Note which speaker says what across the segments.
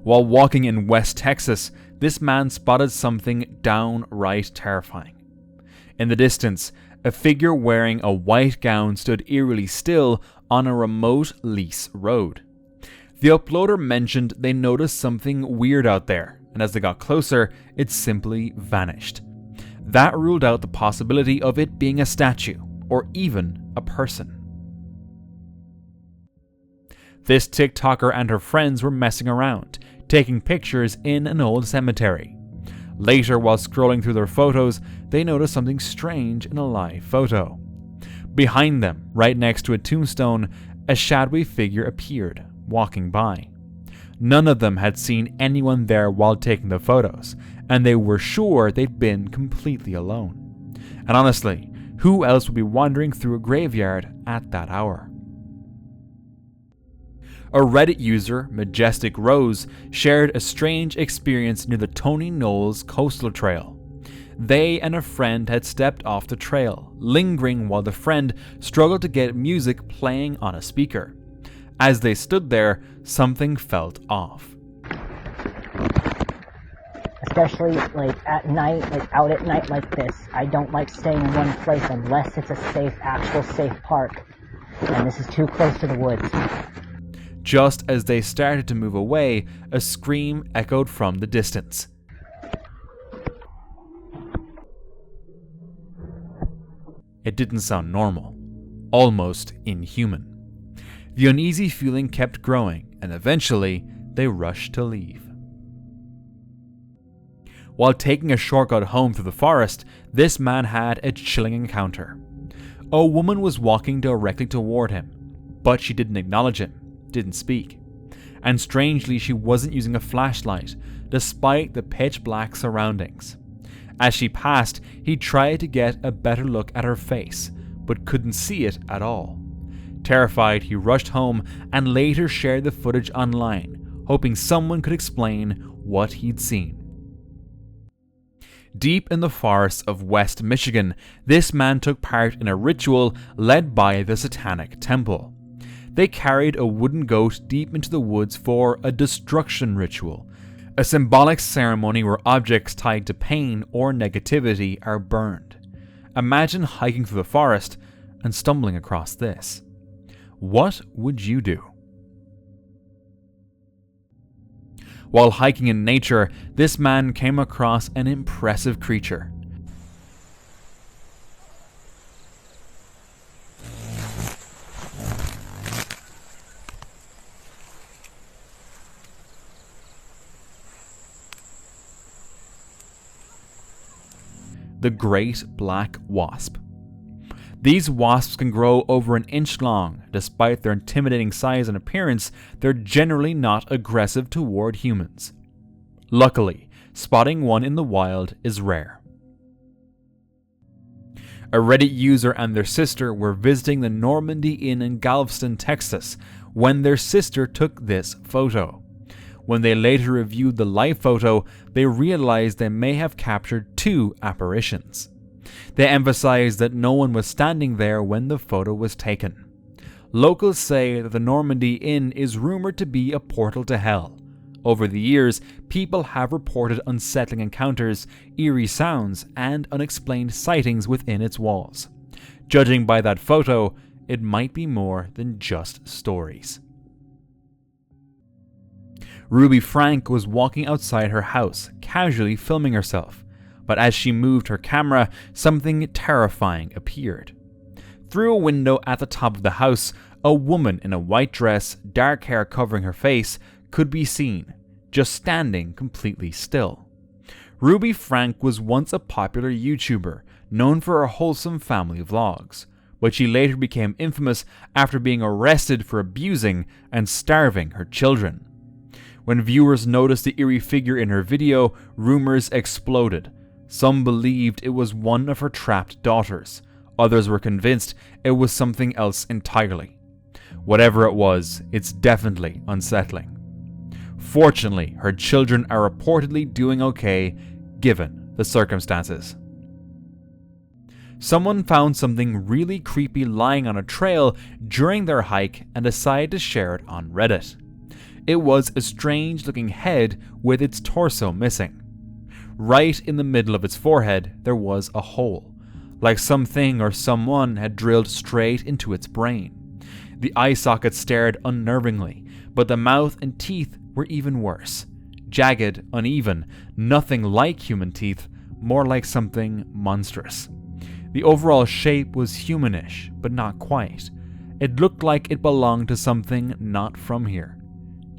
Speaker 1: While walking in West Texas, this man spotted something downright terrifying. In the distance, a figure wearing a white gown stood eerily still on a remote lease road. The uploader mentioned they noticed something weird out there, and as they got closer, it simply vanished. That ruled out the possibility of it being a statue, or even a person. This TikToker and her friends were messing around, taking pictures in an old cemetery. Later, while scrolling through their photos, they noticed something strange in a live photo. Behind them, right next to a tombstone, a shadowy figure appeared, walking by. None of them had seen anyone there while taking the photos, and they were sure they'd been completely alone. And honestly, who else would be wandering through a graveyard at that hour? A Reddit user, Majestic Rose, shared a strange experience near the Tony Knowles coastal trail. They and a friend had stepped off the trail, lingering while the friend struggled to get music playing on a speaker. As they stood there, something felt off.
Speaker 2: Especially at night, out at night like this, I don't like staying in one place unless it's a actual safe park. And this is too close to the woods.
Speaker 1: Just as they started to move away, a scream echoed from the distance. It didn't sound normal, almost inhuman. The uneasy feeling kept growing, and eventually, they rushed to leave. While taking a shortcut home through the forest, this man had a chilling encounter. A woman was walking directly toward him, but she didn't acknowledge him, didn't speak. And strangely, she wasn't using a flashlight, despite the pitch black surroundings. As she passed, he tried to get a better look at her face, but couldn't see it at all. Terrified, he rushed home and later shared the footage online, hoping someone could explain what he'd seen. Deep in the forests of West Michigan, this man took part in a ritual led by the Satanic Temple. They carried a wooden goat deep into the woods for a destruction ritual, a symbolic ceremony where objects tied to pain or negativity are burned. Imagine hiking through the forest and stumbling across this. What would you do? While hiking in nature, this man came across an impressive creature. The great black wasp. These wasps can grow over an inch long. Despite their intimidating size and appearance, they're generally not aggressive toward humans. Luckily, spotting one in the wild is rare. A Reddit user and their sister were visiting the Normandy Inn in Galveston, Texas, when their sister took this photo. When they later reviewed the live photo, they realized they may have captured two apparitions. They emphasized that no one was standing there when the photo was taken. Locals say that the Normandy Inn is rumored to be a portal to hell. Over the years, people have reported unsettling encounters, eerie sounds, and unexplained sightings within its walls. Judging by that photo, it might be more than just stories. Ruby Frank was walking outside her house, casually filming herself. But as she moved her camera, something terrifying appeared. Through a window at the top of the house, a woman in a white dress, dark hair covering her face, could be seen, just standing completely still. Ruby Frank was once a popular YouTuber, known for her wholesome family vlogs, but she later became infamous after being arrested for abusing and starving her children. When viewers noticed the eerie figure in her video, rumors exploded. Some believed it was one of her trapped daughters. Others were convinced it was something else entirely. Whatever it was, it's definitely unsettling. Fortunately, her children are reportedly doing okay, given the circumstances. Someone found something really creepy lying on a trail during their hike and decided to share it on Reddit. It was a strange-looking head with its torso missing. Right in the middle of its forehead, there was a hole, like something or someone had drilled straight into its brain. The eye sockets stared unnervingly, but the mouth and teeth were even worse. Jagged, uneven, nothing like human teeth, more like something monstrous. The overall shape was humanish, but not quite. It looked like it belonged to something not from here.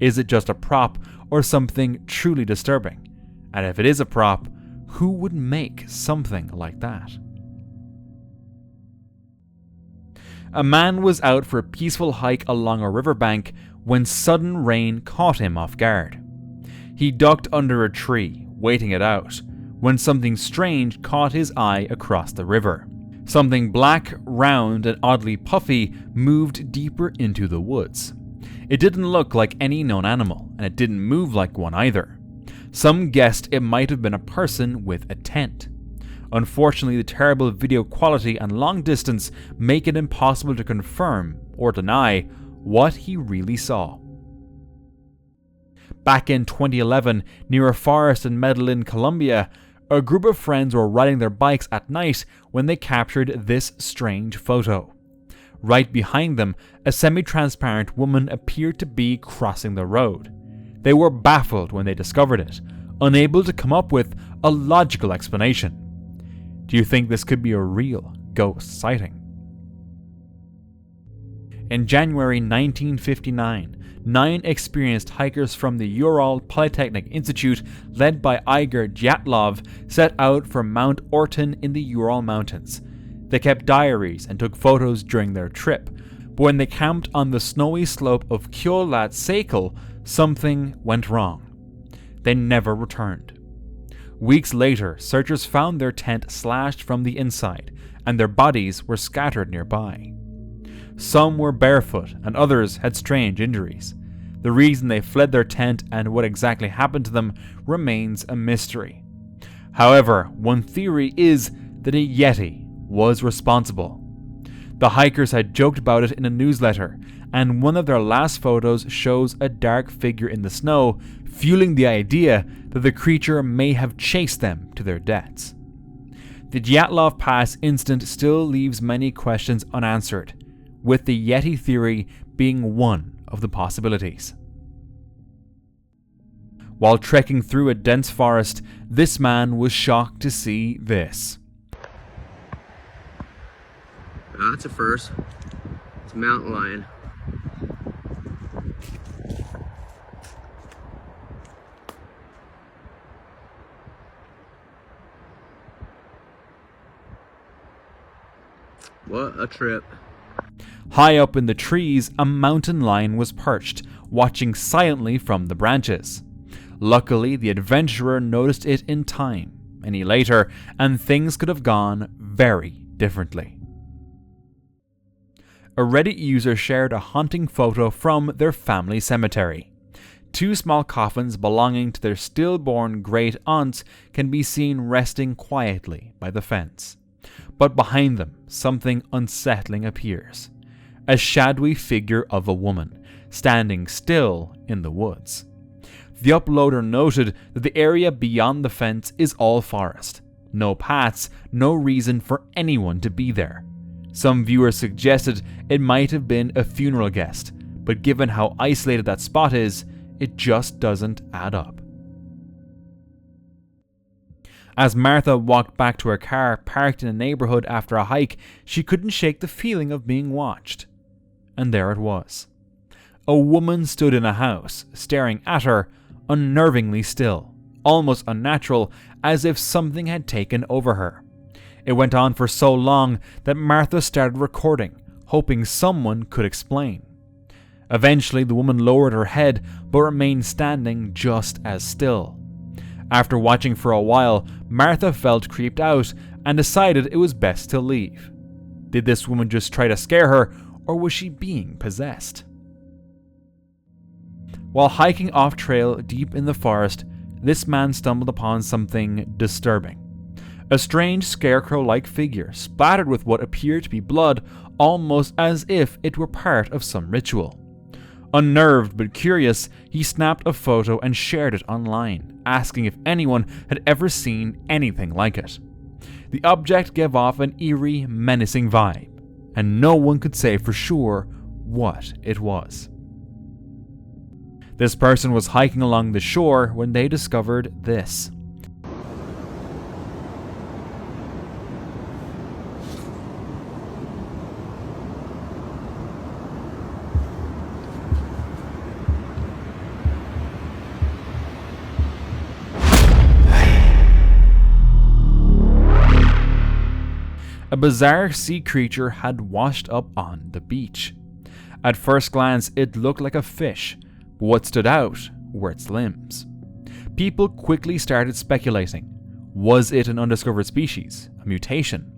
Speaker 1: Is it just a prop or something truly disturbing? And if it is a prop, who would make something like that? A man was out for a peaceful hike along a riverbank when sudden rain caught him off guard. He ducked under a tree, waiting it out, when something strange caught his eye across the river. Something black, round, and oddly puffy moved deeper into the woods. It didn't look like any known animal, and it didn't move like one either. Some guessed it might have been a person with a tent. Unfortunately, the terrible video quality and long distance make it impossible to confirm or deny what he really saw. Back in 2011, near a forest in Medellin, Colombia, a group of friends were riding their bikes at night when they captured this strange photo. Right behind them, a semi-transparent woman appeared to be crossing the road. They were baffled when they discovered it, unable to come up with a logical explanation. Do you think this could be a real ghost sighting? In January 1959, 9 experienced hikers from the Ural Polytechnic Institute, led by Igor Dyatlov, set out for Mount Orton in the Ural Mountains. They kept diaries and took photos during their trip, but when they camped on the snowy slope of Kyolat Seikal, something went wrong. They never returned. Weeks later, searchers found their tent slashed from the inside, and their bodies were scattered nearby. Some were barefoot, and others had strange injuries. The reason they fled their tent and what exactly happened to them remains a mystery. However, one theory is that a Yeti was responsible. The hikers had joked about it in a newsletter, and one of their last photos shows a dark figure in the snow, fueling the idea that the creature may have chased them to their deaths. The Dyatlov Pass incident still leaves many questions unanswered, with the Yeti theory being one of the possibilities. While trekking through a dense forest, this man was shocked to see this.
Speaker 3: That's a first. It's a mountain lion. What a trip.
Speaker 1: High up in the trees, a mountain lion was perched, watching silently from the branches. Luckily, the adventurer noticed it in time, any later, and things could have gone very differently. A Reddit user shared a haunting photo from their family cemetery. 2 small coffins belonging to their stillborn great aunts can be seen resting quietly by the fence. But behind them, something unsettling appears. A shadowy figure of a woman, standing still in the woods. The uploader noted that the area beyond the fence is all forest. No paths, no reason for anyone to be there. Some viewers suggested it might have been a funeral guest, but given how isolated that spot is, it just doesn't add up. As Martha walked back to her car parked in a neighborhood after a hike, she couldn't shake the feeling of being watched. And there it was. A woman stood in a house, staring at her, unnervingly still, almost unnatural, as if something had taken over her. It went on for so long that Martha started recording, hoping someone could explain. Eventually, the woman lowered her head, but remained standing just as still. After watching for a while, Martha felt creeped out and decided it was best to leave. Did this woman just try to scare her, or was she being possessed? While hiking off-trail deep in the forest, this man stumbled upon something disturbing. A strange scarecrow-like figure splattered with what appeared to be blood, almost as if it were part of some ritual. Unnerved but curious, he snapped a photo and shared it online, asking if anyone had ever seen anything like it. The object gave off an eerie, menacing vibe, and no one could say for sure what it was. This person was hiking along the shore when they discovered this. A bizarre sea creature had washed up on the beach. At first glance, it looked like a fish, but what stood out were its limbs. People quickly started speculating. Was it an undiscovered species, a mutation?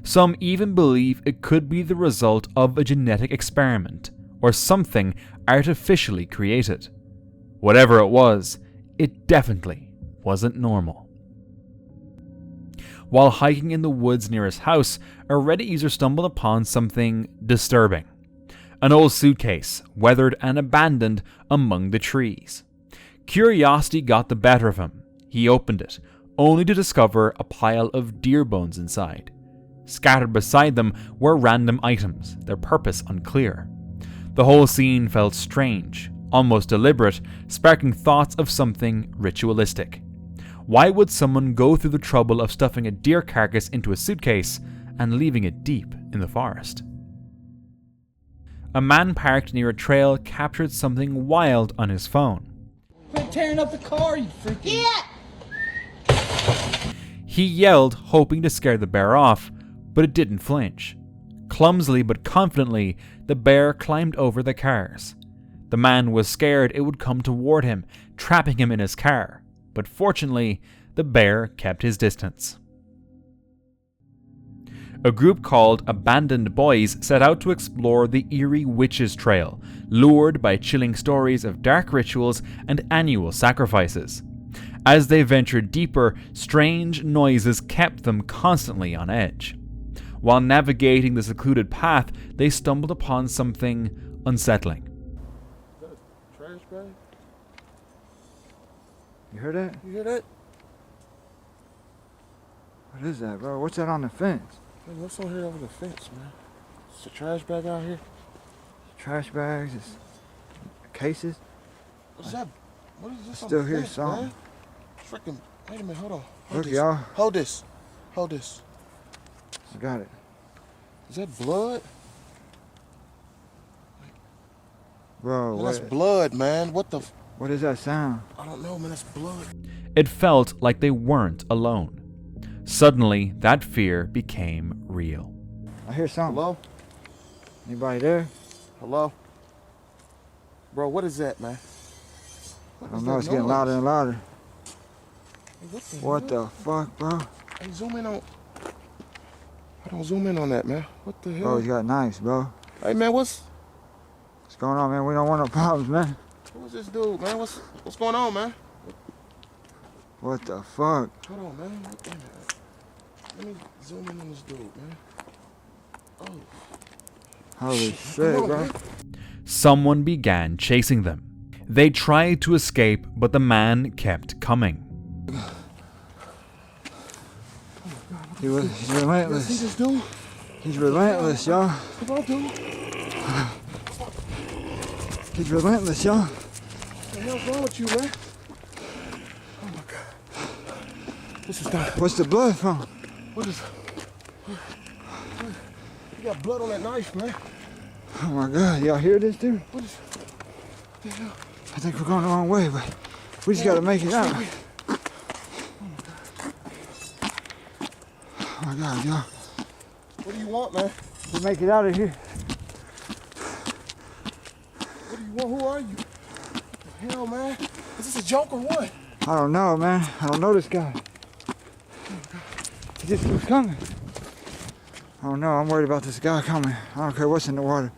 Speaker 1: Some even believe it could be the result of a genetic experiment, or something artificially created. Whatever it was, it definitely wasn't normal. While hiking in the woods near his house, a Reddit user stumbled upon something disturbing. An old suitcase, weathered and abandoned among the trees. Curiosity got the better of him. He opened it, only to discover a pile of deer bones inside. Scattered beside them were random items, their purpose unclear. The whole scene felt strange, almost deliberate, sparking thoughts of something ritualistic. Why would someone go through the trouble of stuffing a deer carcass into a suitcase and leaving it deep in the forest? A man parked near a trail captured something wild on his phone.
Speaker 4: Quit tearing up the car, you freaking... Yeah!
Speaker 1: He yelled, hoping to scare the bear off, but it didn't flinch. Clumsily but confidently, the bear climbed over the cars. The man was scared it would come toward him, trapping him in his car. But fortunately, the bear kept his distance. A group called Abandoned Boys set out to explore the Eerie Witches Trail, lured by chilling stories of dark rituals and annual sacrifices. As they ventured deeper, strange noises kept them constantly on edge. While navigating the secluded path, they stumbled upon something unsettling.
Speaker 4: Is that a trash bag?
Speaker 5: You heard that?
Speaker 4: You hear that?
Speaker 5: What is that, bro? What's that on the fence?
Speaker 4: Man, what's on here over the fence, man? It's a trash bag out here.
Speaker 5: Trash bags, it's cases.
Speaker 4: What's that? What is this?
Speaker 5: Still
Speaker 4: on the
Speaker 5: hear
Speaker 4: fence,
Speaker 5: something.
Speaker 4: man? Freaking, wait a minute, hold on.
Speaker 5: Look,
Speaker 4: this.
Speaker 5: y'all.
Speaker 4: Hold this. Hold this.
Speaker 5: I got it.
Speaker 4: Is that blood?
Speaker 5: Bro,
Speaker 4: Man,
Speaker 5: what,
Speaker 4: that's blood, man. What the?
Speaker 5: what is that sound?
Speaker 4: I don't know, man. That's blood.
Speaker 1: It felt like they weren't alone. Suddenly, that fear became real.
Speaker 5: I hear something.
Speaker 4: Hello?
Speaker 5: Anybody there?
Speaker 4: Hello? Bro, what is that, man?
Speaker 5: I don't know, it's getting louder and louder.
Speaker 4: Hey,
Speaker 5: What the fuck, bro?
Speaker 4: Hey, zoom in on... I don't zoom in on that, man. What the hell?
Speaker 5: Bro, he's got knives, bro.
Speaker 4: Hey, man, what's
Speaker 5: going on, man? We don't want no problems, man.
Speaker 4: Who is this dude, man? What's going on, man?
Speaker 5: What the fuck?
Speaker 4: Hold on, man. Wait a minute. Let me zoom in on this dude, man. Oh.
Speaker 5: Holy shit,
Speaker 4: Come on,
Speaker 5: bro.
Speaker 4: man.
Speaker 1: Someone began chasing them. They tried to escape, but the man kept coming.
Speaker 5: He's
Speaker 4: You see
Speaker 5: relentless.
Speaker 4: this dude?
Speaker 5: He's relentless, y'all.
Speaker 4: Come on, dude.
Speaker 5: He's relentless, y'all.
Speaker 4: What the hell's wrong with you, man? Oh, my God. This is not...
Speaker 5: What's the blood from?
Speaker 4: What is... You got blood on that knife, man.
Speaker 5: Oh my God, y'all hear this, dude?
Speaker 4: What is... the hell?
Speaker 5: I think we're going the wrong way, but we just gotta make it out. Oh my God, y'all.
Speaker 4: What do you want, man?
Speaker 5: We make it out of here.
Speaker 4: What do you want? Who are you? What the hell, man? Is this a joke or what?
Speaker 5: I don't know, man. I don't know this guy. He just keeps coming. I don't know. I'm worried about this guy coming. I don't care what's in the water.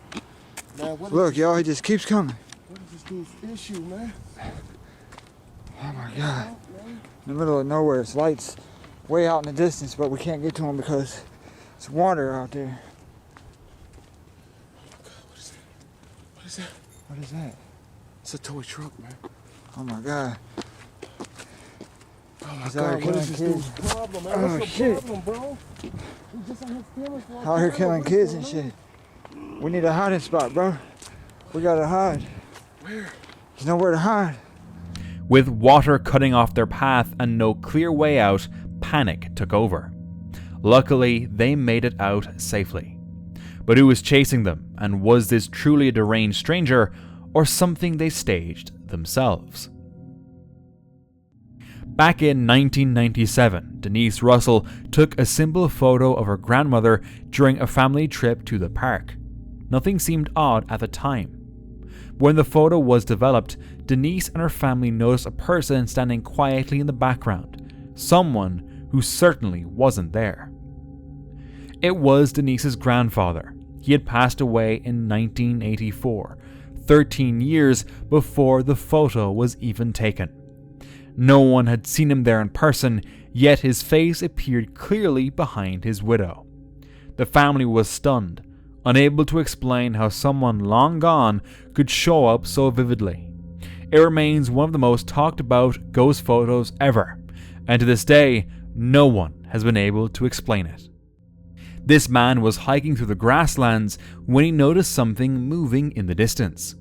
Speaker 4: Man, what
Speaker 5: Look, y'all, he just keeps coming.
Speaker 4: What is this dude's issue, man?
Speaker 5: Oh my God. In the middle of nowhere. It's lights way out in the distance, but we can't get to him because it's water out there.
Speaker 4: What is that? What is that?
Speaker 5: What is that?
Speaker 4: It's a toy truck, man.
Speaker 5: Oh my god.
Speaker 4: Oh my
Speaker 5: He's out
Speaker 4: god,
Speaker 5: here
Speaker 4: what is this
Speaker 5: killing
Speaker 4: dude's
Speaker 5: kids.
Speaker 4: problem, man?
Speaker 5: Oh,
Speaker 4: What's the
Speaker 5: shit.
Speaker 4: problem, bro? He's just out here stealing for
Speaker 5: Out here killing kids and shit. We need a hiding spot, bro. We gotta hide.
Speaker 4: Where?
Speaker 5: There's nowhere to hide.
Speaker 1: With water cutting off their path and no clear way out, panic took over. Luckily, they made it out safely. But who was chasing them, and was this truly a deranged stranger, or something they staged themselves? Back in 1997, Denise Russell took a simple photo of her grandmother during a family trip to the park. Nothing seemed odd at the time. When the photo was developed, Denise and her family noticed a person standing quietly in the background, someone who certainly wasn't there. It was Denise's grandfather. He had passed away in 1984, 13 years before the photo was even taken. No one had seen him there in person, yet his face appeared clearly behind his widow. The family was stunned, unable to explain how someone long gone could show up so vividly. It remains one of the most talked about ghost photos ever, and to this day, no one has been able to explain it. This man was hiking through the grasslands when he noticed something moving in the distance.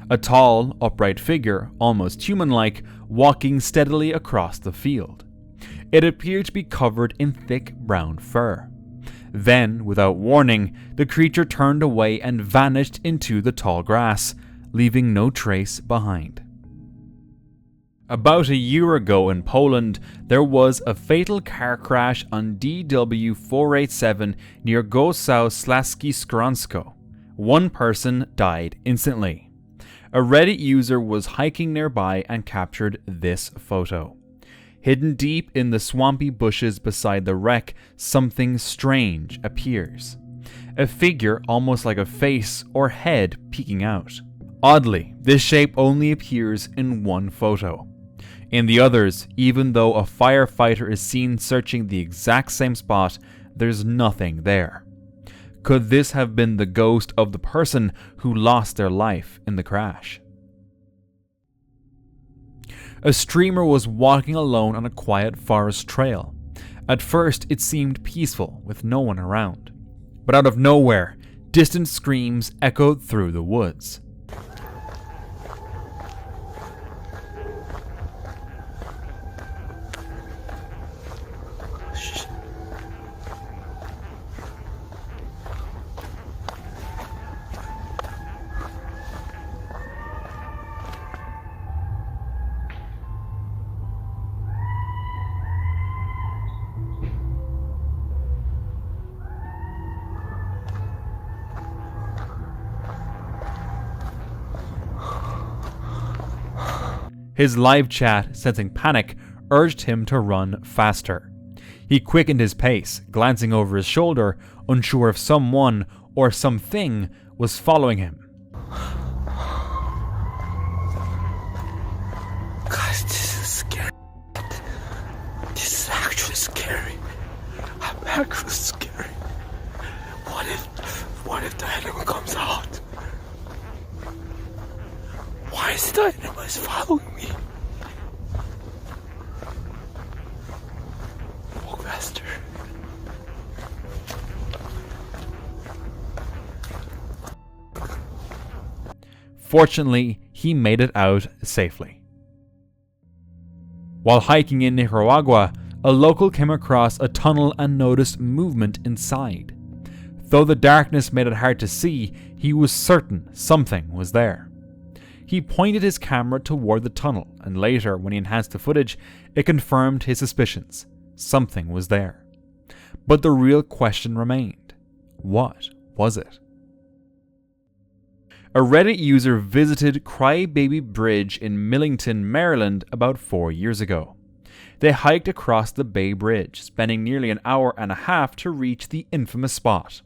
Speaker 1: A tall, upright figure, almost human-like, walking steadily across the field. It appeared to be covered in thick brown fur. Then, without warning, the creature turned away and vanished into the tall grass, leaving no trace behind. About a year ago in Poland, there was a fatal car crash on DW 487 near Gosow Śląskie Skronsko. One person died instantly. A Reddit user was hiking nearby and captured this photo. Hidden deep in the swampy bushes beside the wreck, something strange appears. A figure almost like a face or head peeking out. Oddly, this shape only appears in one photo. In the others, even though a firefighter is seen searching the exact same spot, there's nothing there. Could this have been the ghost of the person who lost their life in the crash? A streamer was walking alone on a quiet forest trail. At first, it seemed peaceful with no one around. But out of nowhere, distant screams echoed through the woods. His live chat, sensing panic, urged him to run faster. He quickened his pace, glancing over his shoulder, unsure if someone or something was following him.
Speaker 4: Guys, this is scary. This is actually scary. I'm actually scary. What if the animal comes out? Why is the animal following me? Walk faster.
Speaker 1: Fortunately, he made it out safely. While hiking in Nicaragua, a local came across a tunnel and noticed movement inside. Though the darkness made it hard to see, he was certain something was there. He pointed his camera toward the tunnel, and later, when he enhanced the footage, it confirmed his suspicions. Something was there. But the real question remained. What was it? A Reddit user visited Crybaby Bridge in Millington, Maryland about 4 years ago. They hiked across the Bay Bridge, spending nearly an hour and a half to reach the infamous spot.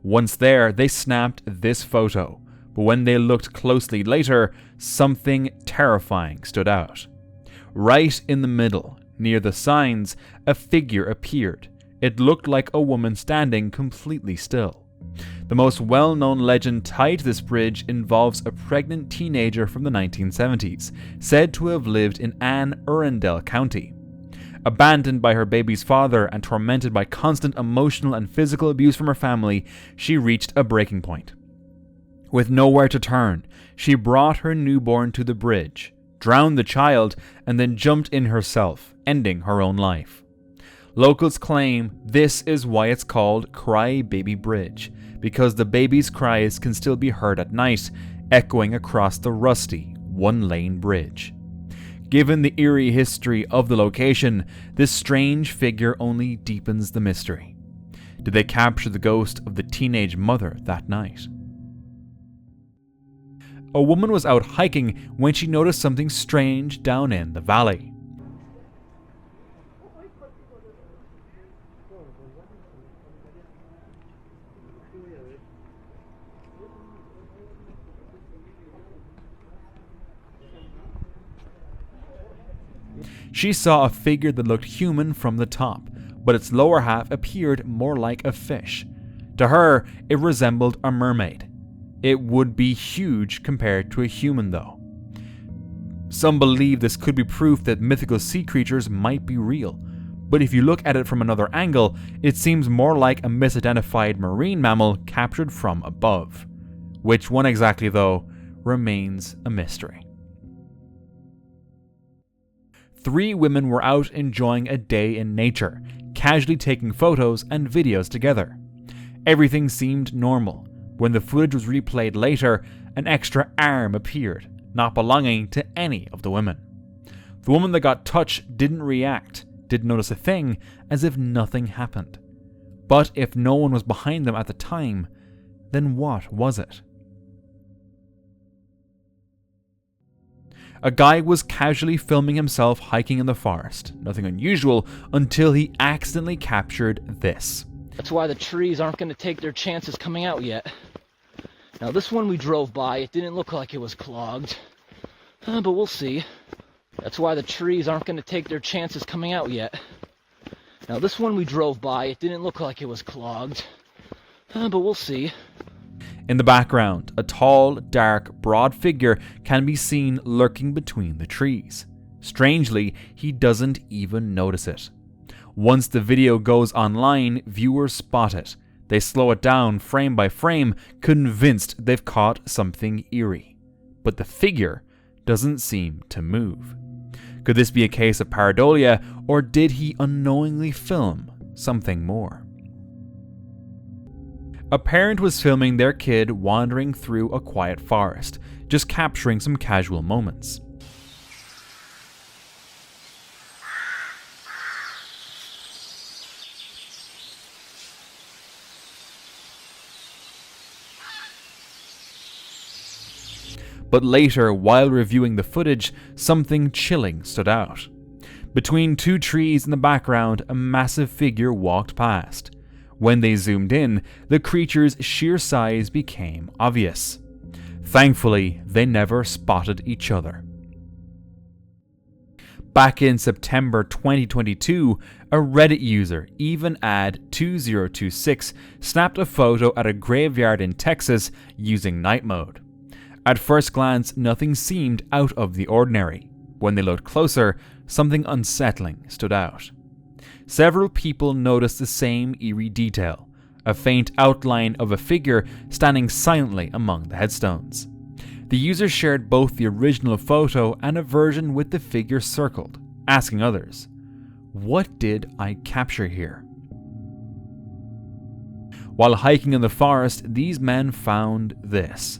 Speaker 1: Once there, they snapped this photo, but when they looked closely later, something terrifying stood out. Right in the middle, near the signs, a figure appeared. It looked like a woman standing completely still. The most well-known legend tied to this bridge involves a pregnant teenager from the 1970s, said to have lived in Anne Arundel County. Abandoned by her baby's father and tormented by constant emotional and physical abuse from her family, she reached a breaking point. With nowhere to turn, she brought her newborn to the bridge, drowned the child, and then jumped in herself, ending her own life. Locals claim this is why it's called Crybaby Bridge, because the baby's cries can still be heard at night, echoing across the rusty, one-lane bridge. Given the eerie history of the location, this strange figure only deepens the mystery. Did they capture the ghost of the teenage mother that night? A woman was out hiking when she noticed something strange down in the valley. She saw a figure that looked human from the top, but its lower half appeared more like a fish. To her, it resembled a mermaid. It would be huge compared to a human though. Some believe this could be proof that mythical sea creatures might be real, but if you look at it from another angle, it seems more like a misidentified marine mammal captured from above. Which one exactly though, remains a mystery. 3 women were out enjoying a day in nature, casually taking photos and videos together. Everything seemed normal. When the footage was replayed later, an extra arm appeared, not belonging to any of the women. The woman that got touched didn't react, didn't notice a thing, as if nothing happened. But if no one was behind them at the time, then what was it? A guy was casually filming himself hiking in the forest, nothing unusual, until he accidentally captured this.
Speaker 6: That's why the trees aren't going to take their chances coming out yet. Now this one we drove by, it didn't look like it was clogged, but we'll see. That's why the trees aren't going to take their chances coming out yet. Now this one we drove by, it didn't look like it was clogged, but we'll see.
Speaker 1: In the background, a tall, dark, broad figure can be seen lurking between the trees. Strangely, he doesn't even notice it. Once the video goes online, viewers spot it. They slow it down frame by frame, convinced they've caught something eerie. But the figure doesn't seem to move. Could this be a case of pareidolia, or did he unknowingly film something more? A parent was filming their kid wandering through a quiet forest, just capturing some casual moments. But later, while reviewing the footage, something chilling stood out. Between 2 trees in the background, a massive figure walked past. When they zoomed in, the creature's sheer size became obvious. Thankfully, they never spotted each other. Back in September 2022, a Reddit user, EvenAd2026, snapped a photo at a graveyard in Texas using night mode. At first glance, nothing seemed out of the ordinary. When they looked closer, something unsettling stood out. Several people noticed the same eerie detail, a faint outline of a figure standing silently among the headstones. The user shared both the original photo and a version with the figure circled, asking others, "What did I capture here?" While hiking in the forest, these men found this.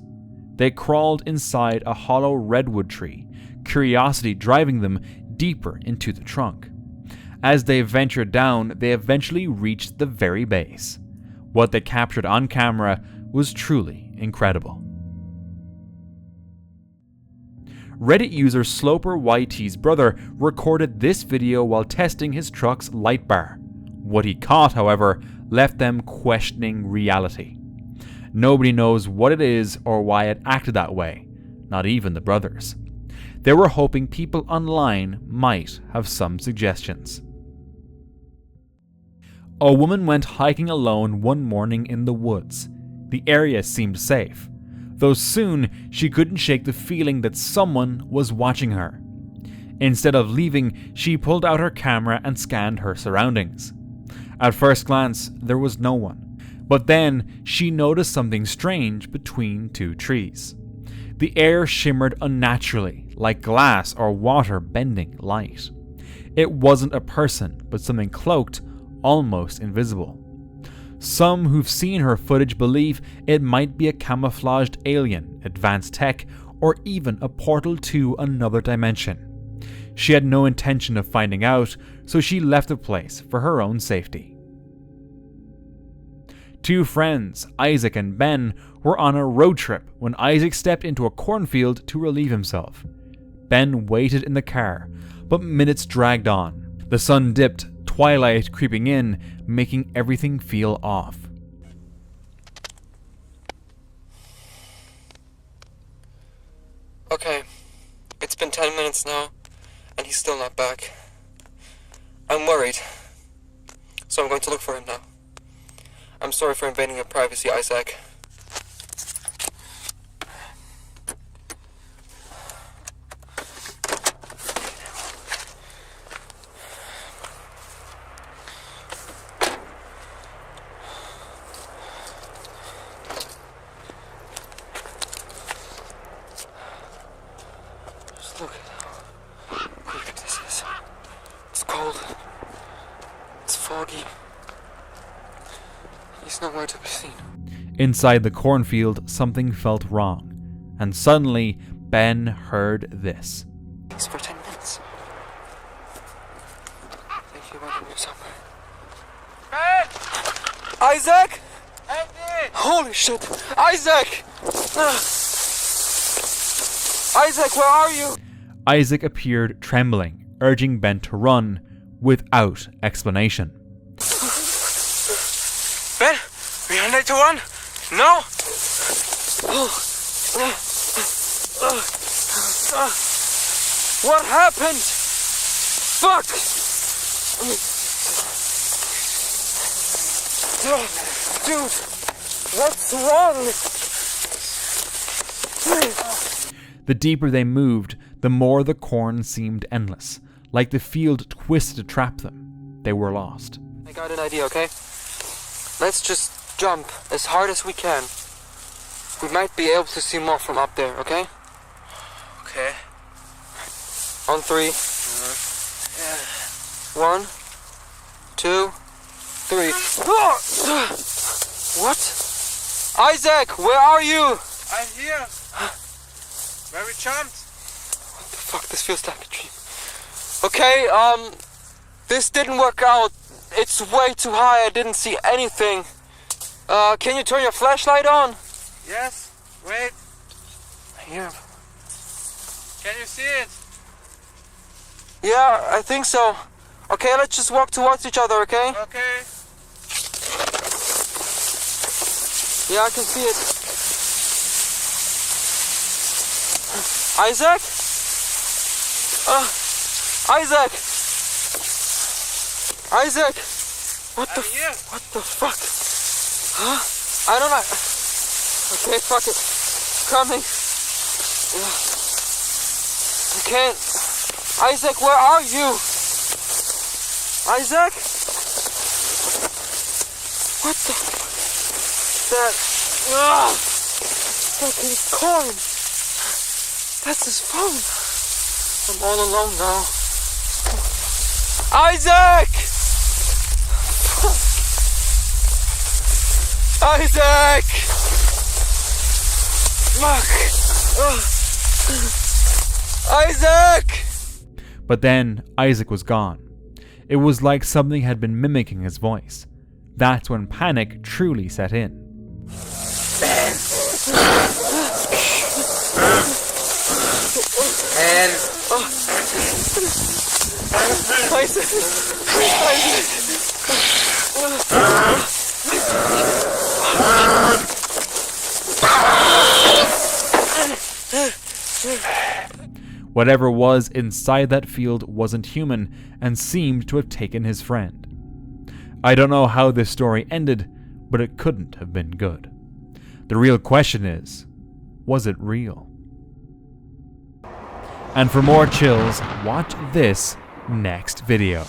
Speaker 1: They crawled inside a hollow redwood tree, curiosity driving them deeper into the trunk. As they ventured down, they eventually reached the very base. What they captured on camera was truly incredible. Reddit user Sloper YT's brother recorded this video while testing his truck's light bar. What he caught, however, left them questioning reality. Nobody knows what it is or why it acted that way, not even the brothers. They were hoping people online might have some suggestions. A woman went hiking alone one morning in the woods. The area seemed safe, though soon she couldn't shake the feeling that someone was watching her. Instead of leaving, she pulled out her camera and scanned her surroundings. At first glance, there was no one, but then she noticed something strange between two trees. The air shimmered unnaturally, like glass or water bending light. It wasn't a person, but something cloaked, almost invisible. Some who've seen her footage believe it might be a camouflaged alien, advanced tech, or even a portal to another dimension. She had no intention of finding out, so she left the place for her own safety. Two friends, Isaac and Ben, were on a road trip when Isaac stepped into a cornfield to relieve himself. Ben waited in the car, but minutes dragged on. The sun dipped, twilight creeping in, making everything feel off.
Speaker 4: Okay, it's been 10 minutes now, and he's still not back. I'm worried, so I'm going to look for him now. I'm sorry for invading your privacy, Isaac. Just look at how creepy this is. It's cold. It's foggy. He's nowhere to be seen.
Speaker 1: Inside the cornfield, something felt wrong, and suddenly Ben heard this.
Speaker 4: Thanks for 10 minutes. I think he went in here somewhere. Ben! Isaac! Andy! Holy shit! Isaac! Isaac, where are you?
Speaker 1: Isaac appeared trembling, urging Ben to run, without explanation.
Speaker 4: Ben, we are ready to run? No? What happened? Fuck! Dude, what's wrong?
Speaker 1: The deeper they moved, the more the corn seemed endless, like the field twisted to trap them. They were lost.
Speaker 4: I got an idea, okay? Let's just jump as hard as we can. We might be able to see more from up there, okay? Okay. On 3. 1, 2, 3. What? Isaac, where are you?
Speaker 7: I'm here. Where we jumped.
Speaker 4: What the fuck? This feels like a dream. Okay, this didn't work out. It's way too high. I didn't see anything. Can you turn your flashlight on?
Speaker 7: Yes. Wait.
Speaker 4: Here.
Speaker 7: Can you see it?
Speaker 4: Yeah, I think so. Okay, let's just walk towards each other, okay?
Speaker 7: Okay.
Speaker 4: Yeah, I can see it. Isaac? Isaac! Isaac! What the fuck? Huh? I don't know. Okay, fuck it. Coming. I can't. Isaac, where are you? Isaac? What the fuck? That. Fucking corn. That's his phone. I'm all alone now. Isaac! Fuck. Isaac! Fuck! Isaac!
Speaker 1: But then Isaac was gone. It was like something had been mimicking his voice. That's when panic truly set in.
Speaker 4: Isaac!
Speaker 1: Whatever was inside that field wasn't human and seemed to have taken his friend. I don't know how this story ended, but it couldn't have been good. The real question is, was it real? And for more chills, watch this next video.